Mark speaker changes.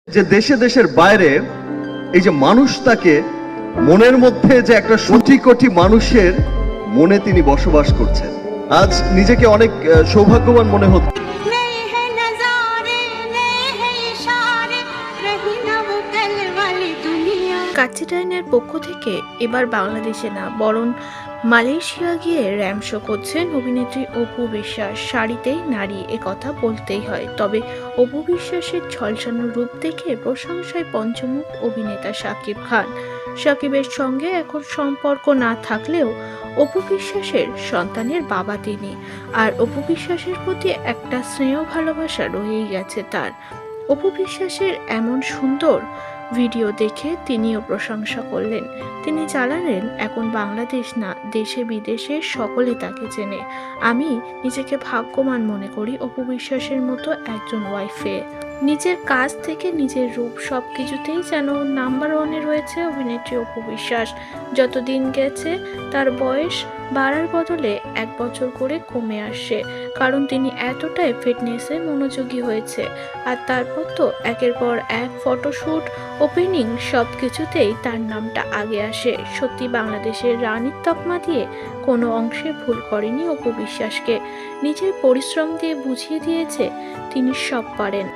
Speaker 1: যে দেশে দেশের বাইরে এই যে মানুষ তাকে মনের মধ্যে যে একটা কোটি কোটি মানুষের মনে তিনি বসবাস করছেন। আজ নিজেকে অনেক সৌভাগ্যবান মনে হচ্ছে।
Speaker 2: কাচিটাইনের পক্ষ থেকে এবার বাংলাদেশে না বরং মালয়েশিয়া গিয়ে র্যাম শো করছেন অভিনেত্রী অপু বিশ্বাস। শাড়িতেই নারী একথা বলতেই হয়। তবে অপু বিশ্বাসের ঝলসানো রূপ দেখে প্রশংসায় পঞ্চমুখ অভিনেতা শাকিব খান। শাকিবের সঙ্গে এখন সম্পর্ক না থাকলেও অপু বিশ্বাসের সন্তানের বাবা তিনি, আর অপু বিশ্বাসের প্রতি একটা স্নেহ ভালোবাসা রয়েই গেছে তার। অপু বিশ্বাসের এমন সুন্দর ভিডিও দেখে তিনিও প্রশংসা করলেন। তিনি জানালেন, এখন বাংলাদেশ না, দেশে বিদেশে সকলে তাকে চেনে। আমি নিজেকে ভাগ্যবান মনে করি অপু বিশ্বাসের মতো একজন ওয়াইফে। নিজের কাজ থেকে নিজের রূপ সবকিছুতেই যেন নাম্বার ওয়ানে রয়েছে অভিনেত্রী অপু বিশ্বাস। যতদিন গেছে তার বয়স বাড়ার বদলে 1 বছর করে কমে আসছে, কারণ তিনি এতটাই ফিটনেসে মনোযোগী হয়েছে। আর তারপর তো একের পর এক ফটোশ্যুট, ওপেনিং সবকিছুতেই তার নামটা আগে আসে। সত্যি বাংলাদেশের রানীর তকমা দিয়ে কোনো অংশে ভুল করেনি অপু বিশ্বাসকে। নিজের পরিশ্রম দিয়ে বুঝিয়ে দিয়েছে তিনি সব পারেন।